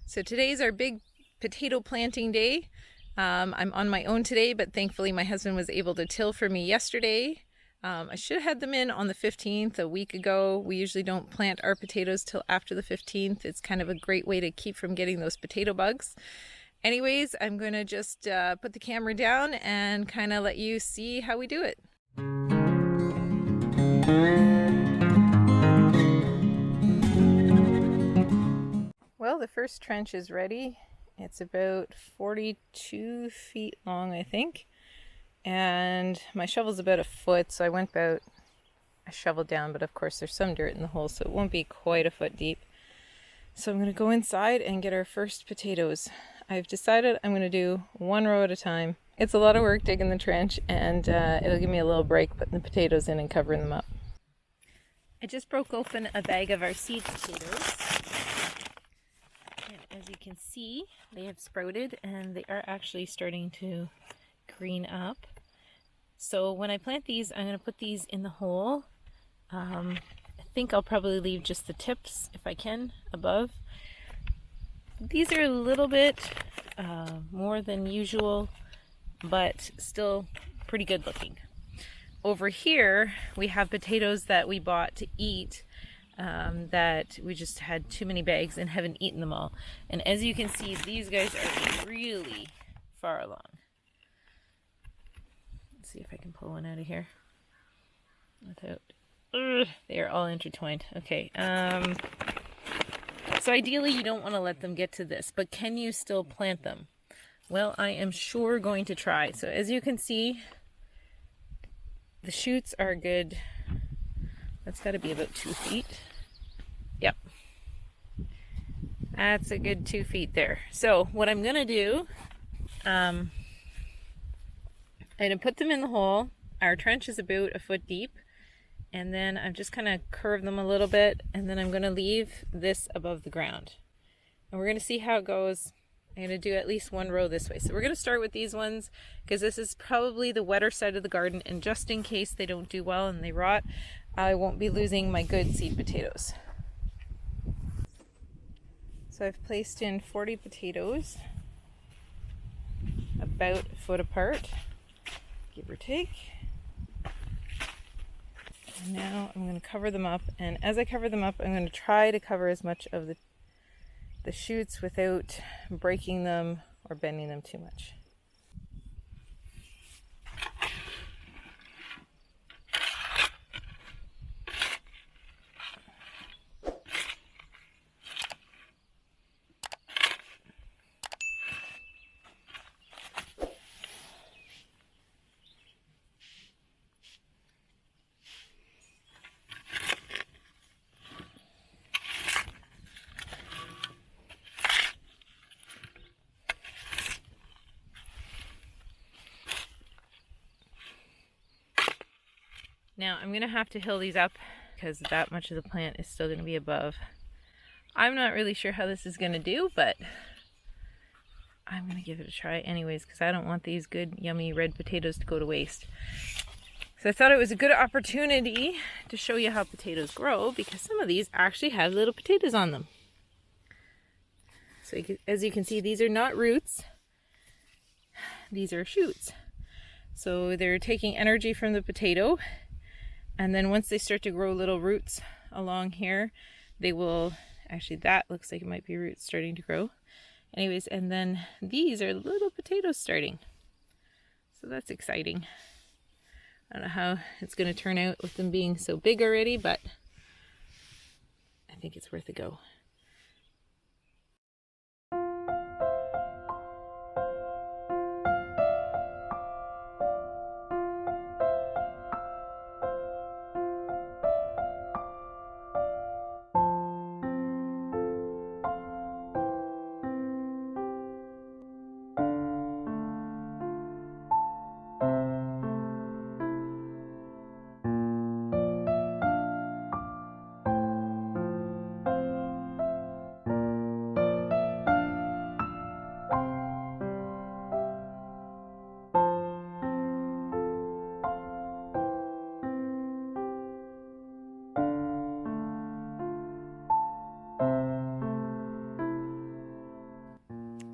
So today's our big potato planting day. I'm on my own today, but thankfully my husband was able to till for me yesterday. I should have had them in on the 15th, a week ago. We usually don't plant our potatoes till after the 15th. It's kind of a great way to keep from getting those potato bugs. Anyways, I'm going to just put the camera down and kind of let you see how we do it. Well, the first trench is ready. It's about 42 feet long, I think. And my shovel's about a foot, so I went about a shovel down, but of course there's some dirt in the hole, so it won't be quite a foot deep. So I'm going to go inside and get our first potatoes. I've decided I'm going to do one row at a time. It's a lot of work digging the trench, and it'll give me a little break putting the potatoes in and covering them up. I just broke open a bag of our seed potatoes. And as you can see, they have sprouted and they are actually starting to green up. So when I plant these, I'm going to put these in the hole. I think I'll probably leave just the tips, if I can, above. These are a little bit more than usual, but still pretty good looking. Over here, we have potatoes that we bought to eat that we just had too many bags and haven't eaten them all. And as you can see, these guys are really far along. Let's see if I can pull one out of here without... they are all intertwined. Okay. So ideally you don't want to let them get to this, but can you still plant them? Well, I am sure going to try. So as you can see, the shoots are good. That's got to be about 2 feet. Yep. That's a good 2 feet there. So what I'm going to do, I'm going to put them in the hole. Our trench is about a foot deep. And then I'm just kind of curve them a little bit, and then I'm going to leave this above the ground. And we're going to see how it goes. I'm going to do at least one row this way. So we're going to start with these ones because this is probably the wetter side of the garden, and just in case they don't do well and they rot, I won't be losing my good seed potatoes. So I've placed in 40 potatoes, about a foot apart, give or take. And now I'm going to cover them up, and as I cover them up, I'm going to try to cover as much of the shoots without breaking them or bending them too much. Now I'm going to have to hill these up because that much of the plant is still going to be above. I'm not really sure how this is going to do, but I'm going to give it a try anyways because I don't want these good yummy red potatoes to go to waste. So I thought it was a good opportunity to show you how potatoes grow because some of these actually have little potatoes on them. So as you can see, these are not roots. These are shoots. So they're taking energy from the potato. And then once they start to grow little roots along here, they will, actually that looks like it might be roots starting to grow. Anyways, and then these are little potatoes starting. So that's exciting. I don't know how it's going to turn out with them being so big already, but I think it's worth a go.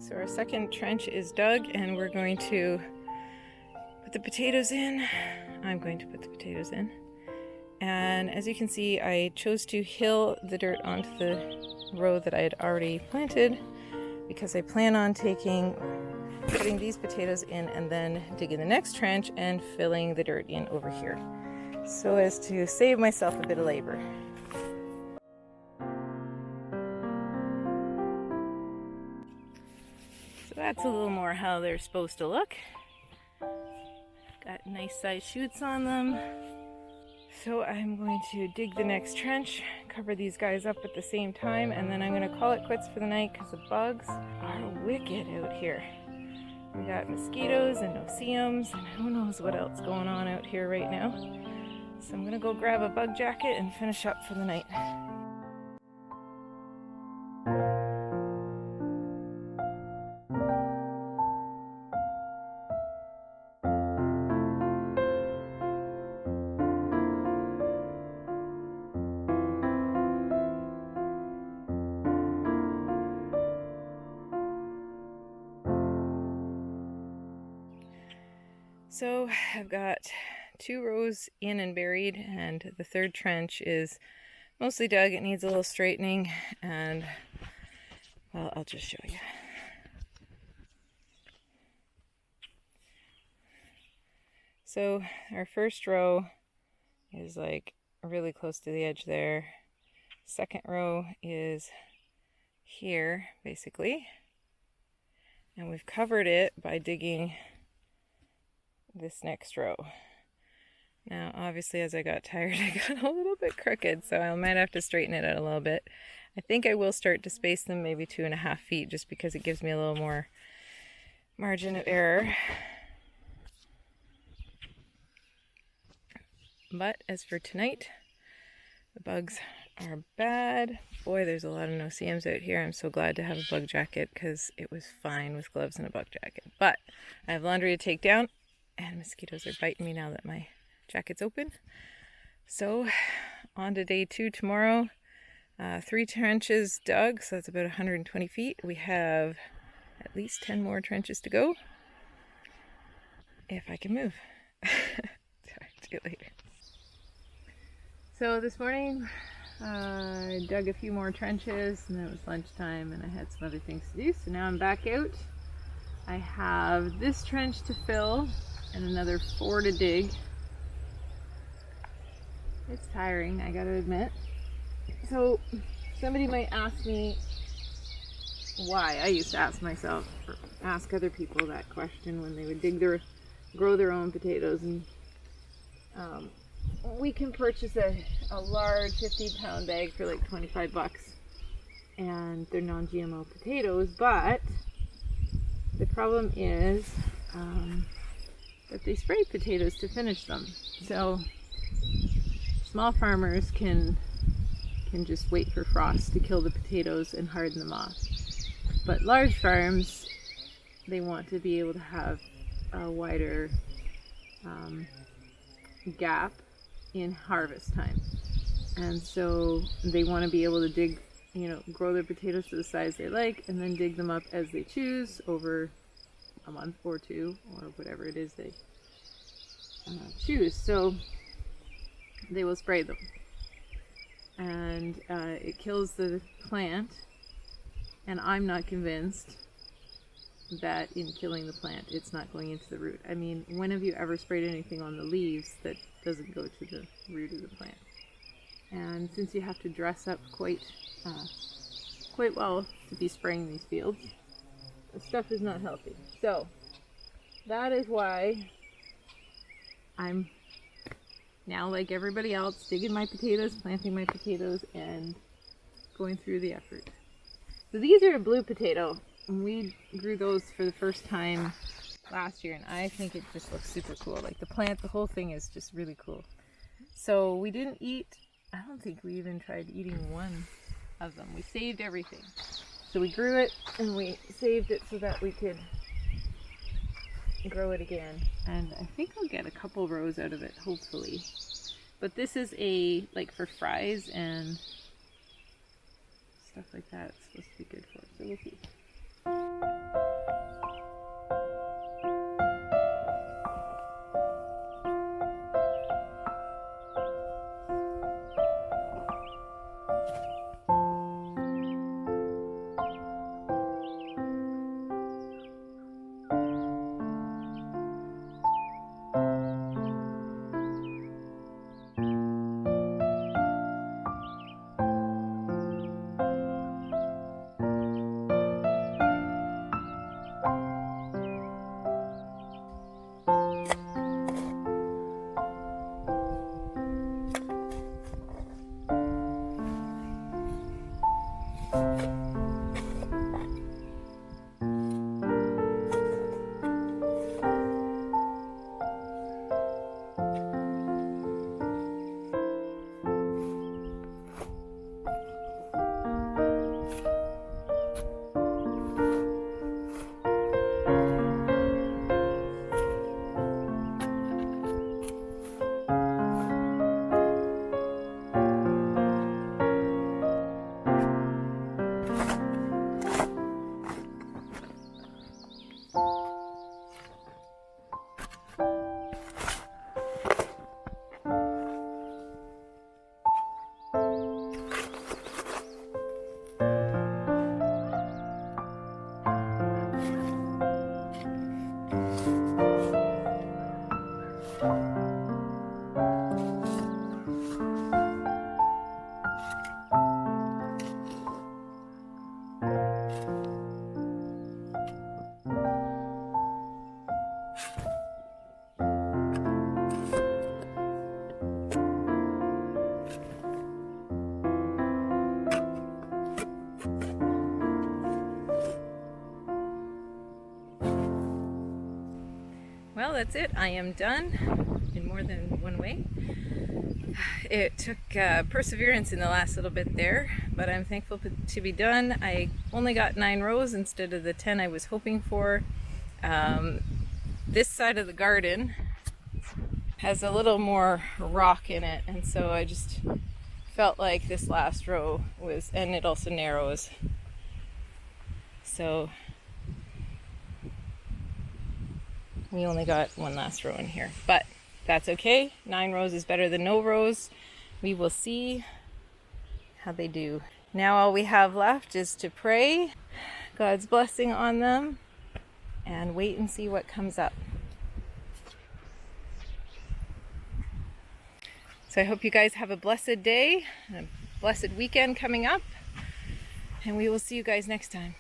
So our second trench is dug, and we're going to put the potatoes in. I'm going to put the potatoes in. And as you can see, I chose to hill the dirt onto the row that I had already planted because I plan on putting these potatoes in and then digging the next trench and filling the dirt in over here, so as to save myself a bit of labor. So that's a little more how they're supposed to look. Got nice sized shoots on them. So I'm going to dig the next trench, cover these guys up at the same time, and then I'm going to call it quits for the night because the bugs are wicked out here. We got mosquitoes and no-see-ums and who knows what else going on out here right now. So I'm going to go grab a bug jacket and finish up for the night. So I've got 2 rows in and buried, and the third trench is mostly dug. It needs a little straightening, and well, I'll just show you. So our first row is like really close to the edge there. Second row is here basically, and we've covered it by digging this next row. Now obviously as I got tired I got a little bit crooked, so I might have to straighten it out a little bit. I think I will start to space them maybe 2.5 feet just because it gives me a little more margin of error. But as for tonight, the bugs are bad. Boy, there's a lot of no-see-ums out here. I'm so glad to have a bug jacket because it was fine with gloves and a bug jacket. But I have laundry to take down, and mosquitoes are biting me now that my jacket's open. So on to day 2 tomorrow. 3 trenches dug, so that's about 120 feet. We have at least 10 more trenches to go, if I can move. Talk to you later. So this morning I dug a few more trenches, and then it was lunchtime and I had some other things to do, so now I'm back out. I have this trench to fill and another 4 to dig. It's tiring, I gotta admit. So somebody might ask me why. I used to ask myself, or ask other people that question when they would grow their own potatoes. And we can purchase a large 50-pound bag for like 25 bucks, and they're non-GMO potatoes, but the problem is that they spray potatoes to finish them. So small farmers can just wait for frost to kill the potatoes and harden them off. But large farms, they want to be able to have a wider gap in harvest time. And so they want to be able to dig, grow their potatoes to the size they like and then dig them up as they choose over a month or 2 or whatever it is they choose. So they will spray them. And it kills the plant, and I'm not convinced that in killing the plant it's not going into the root. I mean, when have you ever sprayed anything on the leaves that doesn't go to the root of the plant? And since you have to dress up quite well to be spraying these fields, the stuff is not healthy. So that is why I'm now, like everybody else, digging my potatoes, planting my potatoes, and going through the effort. So these are a blue potato, and we grew those for the first time last year, and I think it just looks super cool. Like the plant, the whole thing is just really cool. So we didn't eat, I don't think we even tried eating one of them. We saved everything. So we grew it, and we saved it so that we could grow it again, and I think I'll get a couple rows out of it, hopefully. But this is like for fries and stuff like that, it's supposed to be good for it, so we'll see. that's it. I am done in more than one way. It took perseverance in the last little bit there, but I'm thankful to be done. I only got 9 rows instead of the 10 I was hoping for. This side of the garden has a little more rock in it, and so I just felt like this last row was, and it also narrows. So we only got one last row in here, but that's okay. 9 rows is better than no rows. We will see how they do. Now all we have left is to pray God's blessing on them and wait and see what comes up. So I hope you guys have a blessed day, a blessed weekend coming up, and we will see you guys next time.